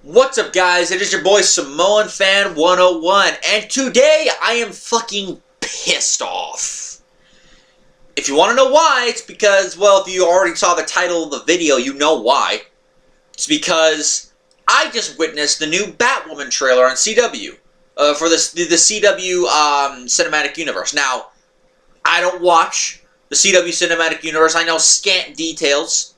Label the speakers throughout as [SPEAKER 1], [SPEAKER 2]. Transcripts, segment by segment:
[SPEAKER 1] What's up, guys? It is your boy Samoan Fan 101, and today I am fucking pissed off. If you want to know why, it's because, well, if you already saw the title of the video, you know why. It's because I just witnessed the new Batwoman trailer on CW for the CW Cinematic Universe. Now, I don't watch the CW Cinematic Universe. I know scant details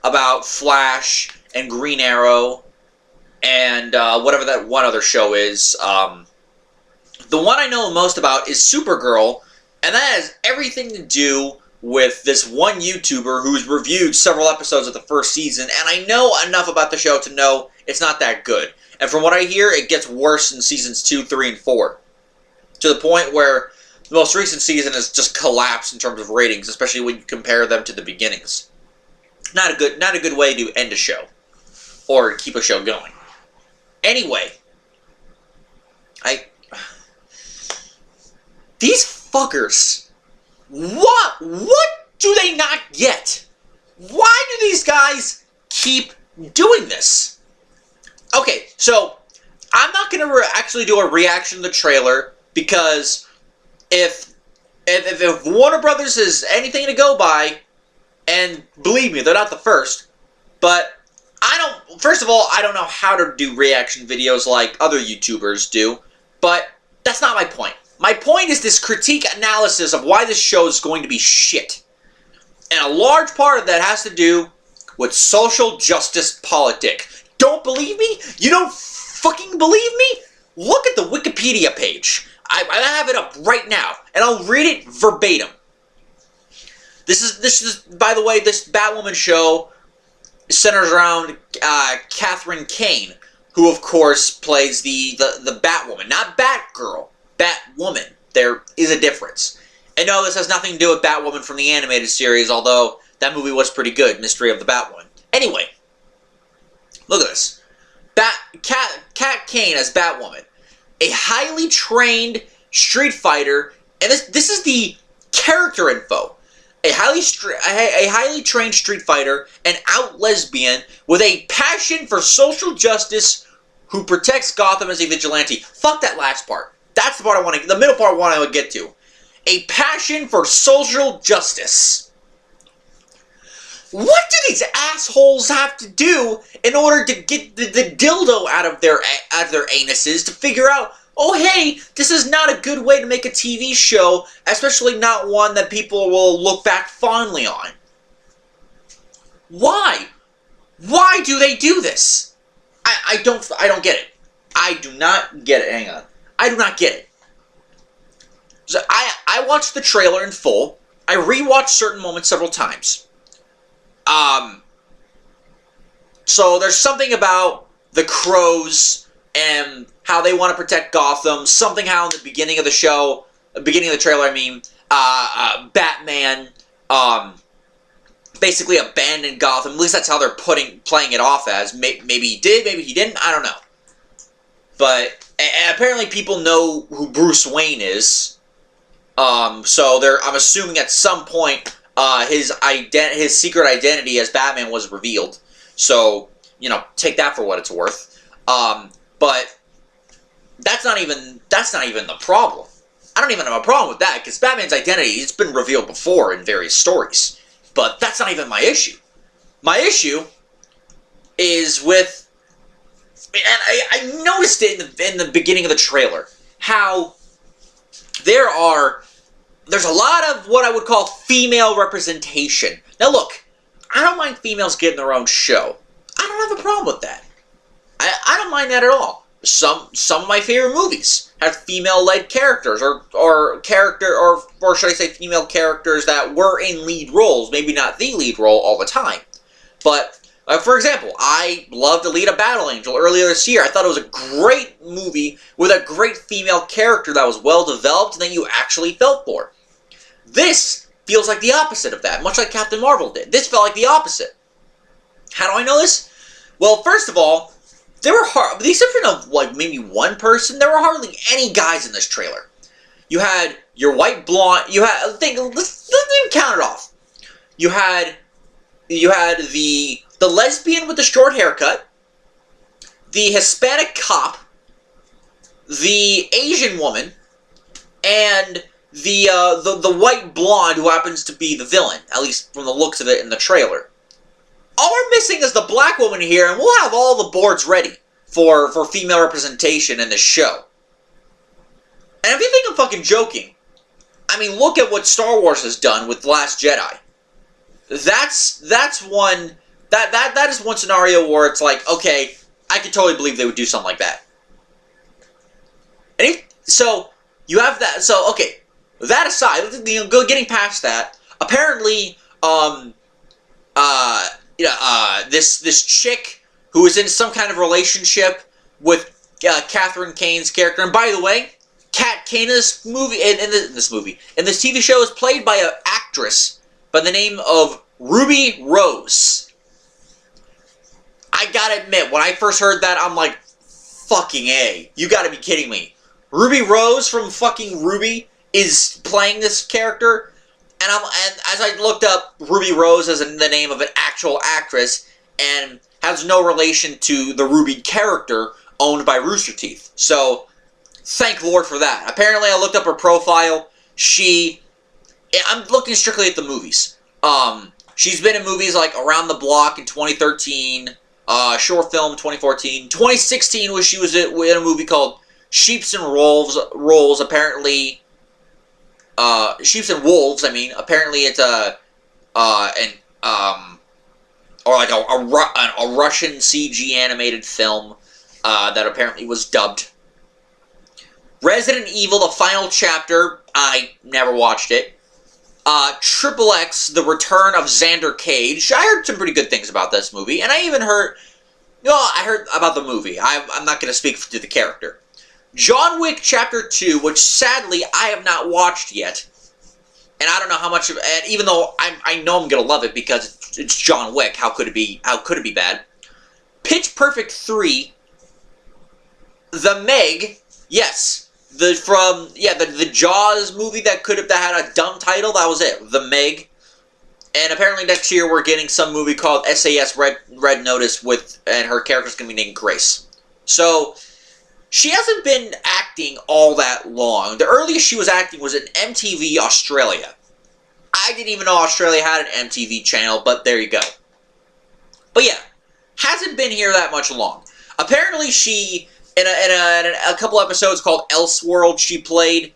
[SPEAKER 1] about Flash and Green Arrow and whatever that one other show is. The one I know most about is Supergirl, and that has everything to do with this one YouTuber who's reviewed several episodes of the first season, and I know enough about the show to know it's not that good. And from what I hear, it gets worse in seasons 2, 3, and 4. To the point where the most recent season has just collapsed in terms of ratings, especially when you compare them to the beginnings. Not a good way to end a show. Or keep a show going. Anyway, these fuckers, what do they not get? Why do these guys keep doing this? Okay, so I'm not going to actually do a reaction to the trailer, because if Warner Brothers is anything to go by, and believe me, they're not the first, but first of all, I don't know how to do reaction videos like other YouTubers do, but that's not my point. My point is this critique analysis of why this show is going to be shit. And a large part of that has to do with social justice politic. Don't believe me? You don't fucking believe me? Look at the Wikipedia page. I have it up right now, and I'll read it verbatim. This is, by the way, this Batwoman show centers around Catherine Kane, who of course plays the Batwoman, not Batgirl, Batwoman. There is a difference. And no, this has nothing to do with Batwoman from the animated series, although that movie was pretty good, Mystery of the Batwoman. Anyway, look at this. Cat Kane as Batwoman, a highly trained street fighter, and this is the character info. A highly trained street fighter, an out lesbian with a passion for social justice, who protects Gotham as a vigilante. Fuck that last part. That's the part I want to. The middle part I want to get to. A passion for social justice. What do these assholes have to do in order to get the dildo out of their anuses to figure out? Oh, hey, this is not a good way to make a TV show, especially not one that people will look back fondly on. Why? Why do they do this? I don't get it. I do not get it. Hang on. I do not get it. So I watched the trailer in full. I rewatched certain moments several times. So there's something about the crows and how they want to protect Gotham. Something how in the beginning of the show, beginning of the trailer, I mean, Batman, basically abandoned Gotham. At least that's how they're playing it off as. Maybe he did, maybe he didn't. I don't know. But apparently people know who Bruce Wayne is. So I'm assuming at some point his secret identity as Batman was revealed. So, you know, take that for what it's worth. But that's not even the problem. I don't even have a problem with that, because Batman's identity, it's been revealed before in various stories. But that's not even my issue. My issue is with, and I noticed it in the beginning of the trailer, how there's a lot of what I would call female representation. Now look, I don't mind females getting their own show. I don't have a problem with that. I don't mind that at all. Some of my favorite movies have female-led characters, or should I say female characters that were in lead roles, maybe not the lead role all the time. But, for example, I loved Alita Battle Angel earlier this year. I thought it was a great movie with a great female character that was well-developed and that you actually felt for. This feels like the opposite of that, much like Captain Marvel did. This felt like the opposite. How do I know this? Well, first of all, there were with the exception of like maybe one person, there were hardly any guys in this trailer. You had your white blonde. You had let's even count it off. You had the lesbian with the short haircut, the Hispanic cop, the Asian woman, and the white blonde who happens to be the villain, at least from the looks of it in the trailer. All we're missing is the black woman here, and we'll have all the boards ready for female representation in this show. And if you think I'm fucking joking, I mean, look at what Star Wars has done with The Last Jedi. That's one that is one scenario where it's like, okay, I could totally believe they would do something like that. And so you have that. So okay, that aside, getting past that, apparently, this chick who is in some kind of relationship with Catherine Kane's character, and by the way, Kat Kane in this movie, in this TV show, is played by an actress by the name of Ruby Rose. I gotta admit, when I first heard that, I'm like, fucking A. You gotta be kidding me. Ruby Rose from fucking Ruby is playing this character, and as I looked up Ruby Rose as the name of an actual actress, and has no relation to the Ruby character owned by Rooster Teeth. So, thank Lord for that. Apparently, I looked up her profile. I'm looking strictly at the movies. She's been in movies like Around the Block in 2013, short film 2014. 2016 she was in a movie called Sheeps and Rolls. Apparently, Sheeps and Wolves. I mean, apparently it's or like a Russian CG animated film that apparently was dubbed. Resident Evil: The Final Chapter. I never watched it. Triple X: The Return of Xander Cage. I heard some pretty good things about this movie, and I even heard. I heard about the movie. I'm not going to speak to the character. John Wick Chapter 2, which sadly I have not watched yet, and I don't know how much of it. Even though I know I'm going to love it because it's John Wick. How could it be? How could it be bad? Pitch Perfect 3. The Meg. Yes. The Jaws movie that had a dumb title, that was it. The Meg. And apparently next year we're getting some movie called SAS Red Notice and her character's going to be named Grace. So, she hasn't been acting all that long. The earliest she was acting was in MTV Australia. I didn't even know Australia had an MTV channel, but there you go. But yeah, hasn't been here that much long. Apparently she... In a couple episodes called Elseworld, she played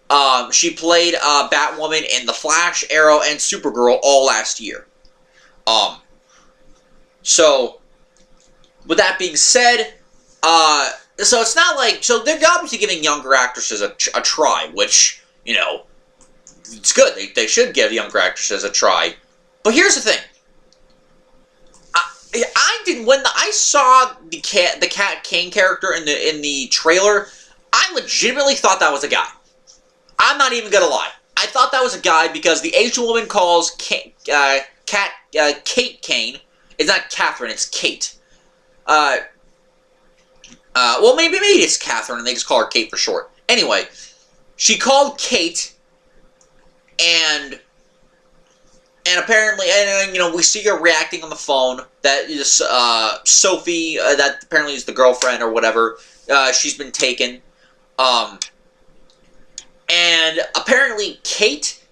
[SPEAKER 1] Batwoman in The Flash, Arrow, and Supergirl all last year. So, with that being said, so it's not like, so they're obviously giving younger actresses a try, which, it's good. They should give younger actresses a try. But here's the thing. When I saw the Kat Kane character in the trailer, I legitimately thought that was a guy. I'm not even gonna lie. I thought that was a guy because the Asian woman calls Kate Kane. It's not Catherine, it's Kate. Well, maybe it's Catherine, and they just call her Kate for short. Anyway, she called Kate, and apparently, we see her reacting on the phone. That is Sophie, that apparently is the girlfriend or whatever. She's been taken. And apparently Kate,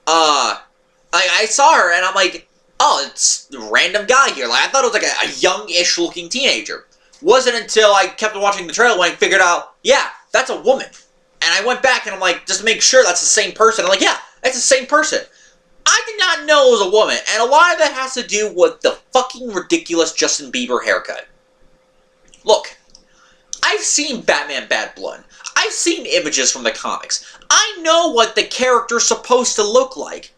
[SPEAKER 1] I saw her and I'm like, oh, it's a random guy here. Like, I thought it was like a young-ish looking teenager. Wasn't until I kept watching the trailer when I figured out, yeah, that's a woman. And I went back and I'm like, just to make sure that's the same person. I'm like, yeah, that's the same person. I did not know it was a woman, and a lot of that has to do with the fucking ridiculous Justin Bieber haircut. Look, I've seen Batman Bad Blood. I've seen images from the comics. I know what the character's supposed to look like.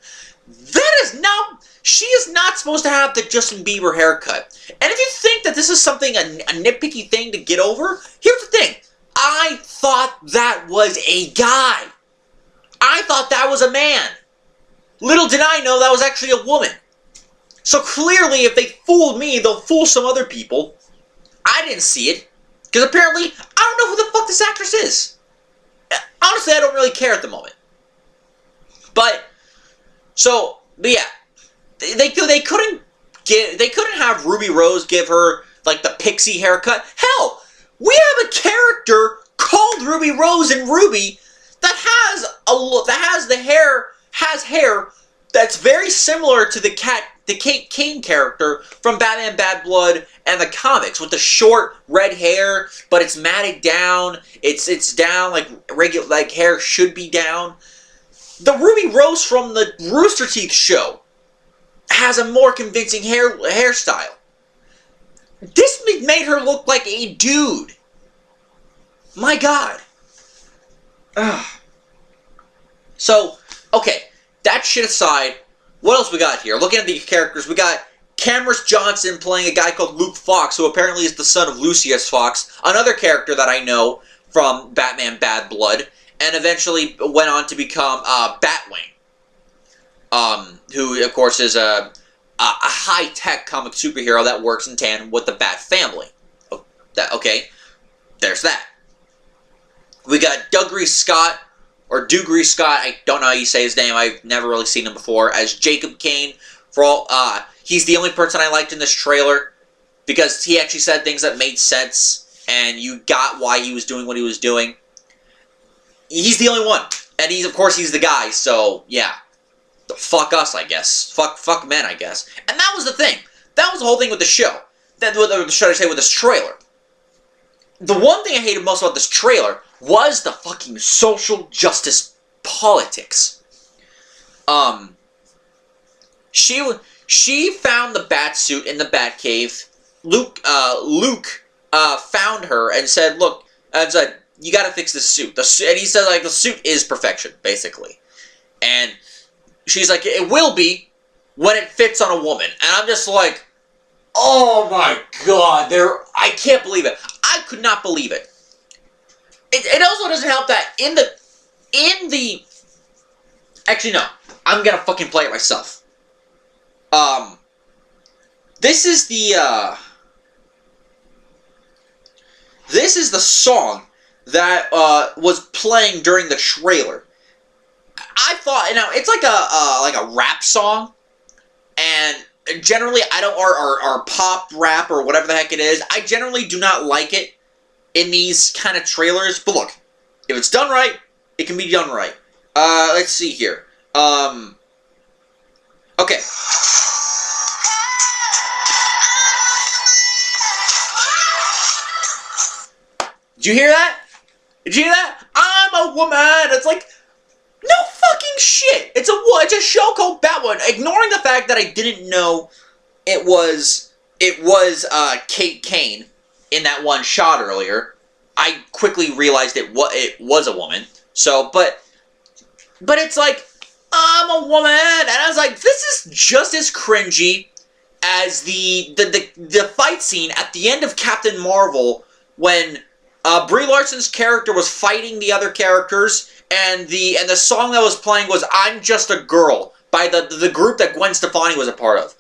[SPEAKER 1] She is not supposed to have the Justin Bieber haircut. And if you think that this is something, a nitpicky thing to get over, here's the thing. I thought that was a guy. I thought that was a man. Little did I know that was actually a woman. So clearly, if they fooled me, they'll fool some other people. I didn't see it. Because apparently, I don't know who the fuck this actress is. Honestly, I don't really care at the moment. But yeah. They couldn't have Ruby Rose give her, like, the pixie haircut. Hell, we have a character called Ruby Rose and Ruby that has hair that's very similar to the Kate Kane character from Batman Bad Blood and the comics, with the short red hair, but it's matted down. It's down like regular, like hair should be down. The Ruby Rose from the Rooster Teeth show has a more convincing hairstyle. This made her look like a dude. My God. Ugh. So, okay, that shit aside, what else we got here? Looking at the characters, we got Cameron Johnson playing a guy called Luke Fox, who apparently is the son of Lucius Fox, another character that I know from Batman Bad Blood, and eventually went on to become Batwing, who, of course, is a high-tech comic superhero that works in tandem with the Bat family. Okay, there's that. We got Dougray Scott, or Dougray Scott, I don't know how you say his name, I've never really seen him before, as Jacob Kane. He's the only person I liked in this trailer, because he actually said things that made sense, and you got why he was doing what he was doing. He's the only one, and of course he's the guy, so, yeah. Fuck us, I guess. Fuck men, I guess. And that was the thing. That was the whole thing with the show. Should I say, with this trailer. The one thing I hated most about this trailer was the fucking social justice politics. She found the bat suit in the Batcave. Luke found her and said, "Look," and said, "You got to fix this suit." And he said, like, the suit is perfection, basically. And she's like, "It will be when it fits on a woman." And I'm just like, oh my God, I can't believe it. I could not believe it. It also doesn't help that in the actually, no, I'm gonna fucking play it myself. This is the song that was playing during the trailer. I thought, it's like a rap song, and generally I don't, or pop rap or whatever the heck it is. I generally do not like it in these kind of trailers. But look, if it's done right, it can be done right. Let's see here. Okay. Did you hear that? Did you hear that? I'm a woman. It's like, no fucking shit. It's a show called Batwoman. Ignoring the fact that I didn't know it was Kate Kane in that one shot earlier, I quickly realized it was a woman. So, but it's like, I'm a woman, and I was like, this is just as cringy as the fight scene at the end of Captain Marvel when Brie Larson's character was fighting the other characters, and the song that was playing was "I'm Just a Girl" by the group that Gwen Stefani was a part of.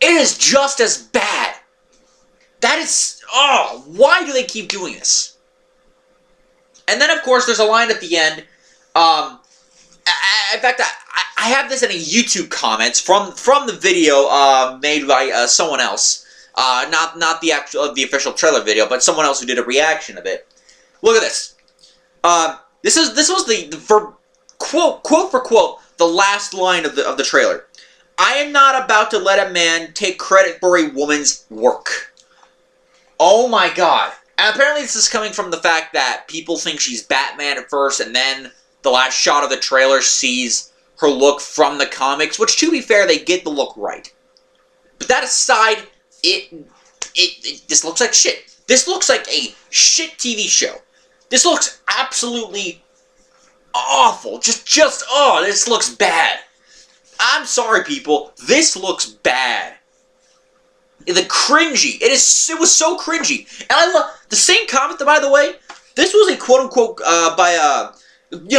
[SPEAKER 1] It is just as bad. That is, why do they keep doing this? And then, of course, there's a line at the end. In fact, I have this in a YouTube comments from the video made by someone else. Not the official trailer video, but someone else who did a reaction of it. Look at this. This was the quote for quote, the last line of the trailer. "I am not about to let a man take credit for a woman's work." Oh my God. And apparently this is coming from the fact that people think she's Batman at first, and then the last shot of the trailer sees her look from the comics, which, to be fair, they get the look right. But that aside, this looks like shit. This looks like a shit TV show. This looks absolutely awful. This looks bad. I'm sorry, people. This looks bad. The cringy. It was so cringy. And I love the same comment, by the way. This was a quote-unquote by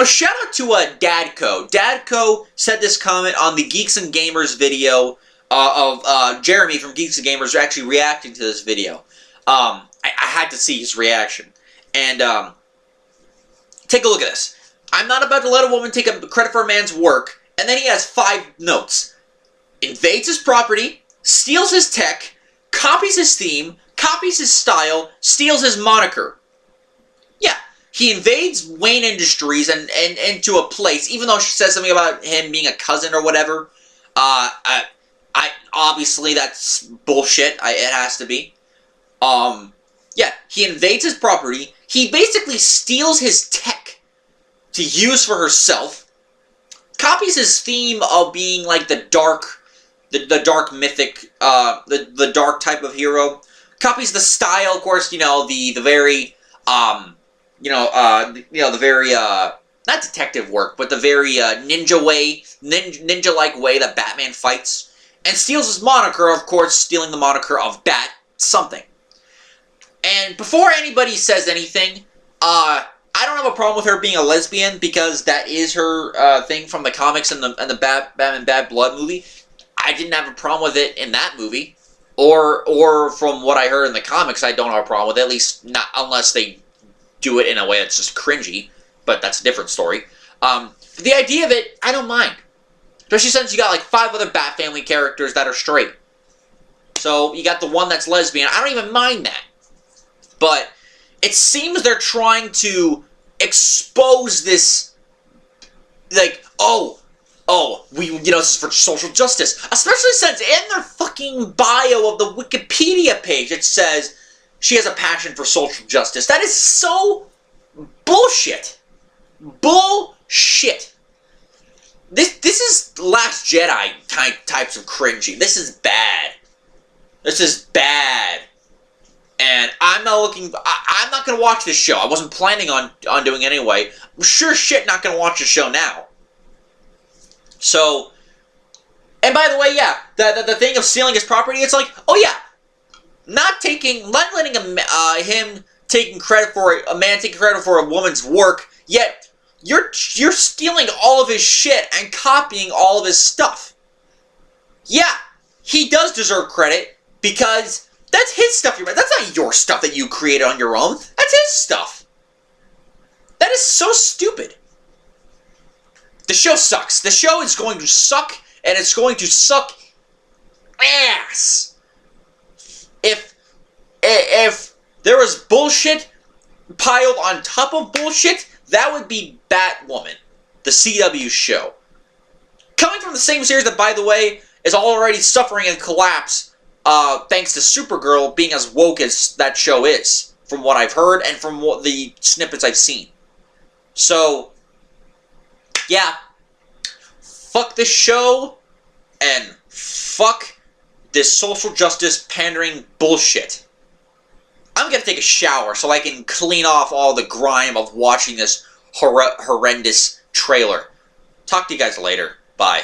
[SPEAKER 1] shout out to Dadco. Dadco said this comment on the Geeks and Gamers video of Jeremy from Geeks and Gamers actually reacting to this video. I had to see his reaction. And take a look at this. "I'm not about to let a woman take credit for a man's work." And then he has 5 notes. Invades his property, steals his tech, copies his theme, copies his style, steals his moniker. Yeah, he invades Wayne Industries and into a place, even though she says something about him being a cousin or whatever. I obviously that's bullshit. It has to be. Yeah, he invades his property. He basically steals his tech to use for herself. Copies his theme of being like the dark mythic, the dark type of hero. Copies the style, of course. You know, the very the very not detective work, but the very ninja-like way that Batman fights, and steals his moniker, of course, stealing the moniker of Bat something. And before anybody says anything, I don't have a problem with her being a lesbian, because that is her thing from the comics and the Batman Bad Blood movie. I didn't have a problem with it in that movie, or from what I heard in the comics, I don't have a problem with it, at least not unless they do it in a way that's just cringy, but that's a different story. The idea of it, I don't mind. Especially since you got like 5 other Bat Family characters that are straight. So you got the one that's lesbian. I don't even mind that. But it seems they're trying to expose this, like, this is for social justice. Especially since in their fucking bio of the Wikipedia page it says she has a passion for social justice. That is so bullshit. Bullshit. This is Last Jedi types of cringy. This is bad. This is bad. And I'm not going to watch this show. I wasn't planning on doing it anyway. I'm sure shit not going to watch the show now. So, and by the way, yeah, the thing of stealing his property, it's like, oh yeah, not letting him taking credit for a man taking credit for a woman's work, yet you're stealing all of his shit and copying all of his stuff. Yeah, he does deserve credit because that's his stuff. That's not your stuff that you created on your own. That's his stuff. That is so stupid. The show sucks. The show is going to suck, and it's going to suck ass. If there was bullshit piled on top of bullshit, that would be Batwoman, the CW show. Coming from the same series that, by the way, is already suffering a collapse thanks to Supergirl being as woke as that show is, from what I've heard and from what the snippets I've seen. So, yeah, fuck this show, and fuck this social justice pandering bullshit. I'm gonna take a shower so I can clean off all the grime of watching this horrendous trailer. Talk to you guys later. Bye.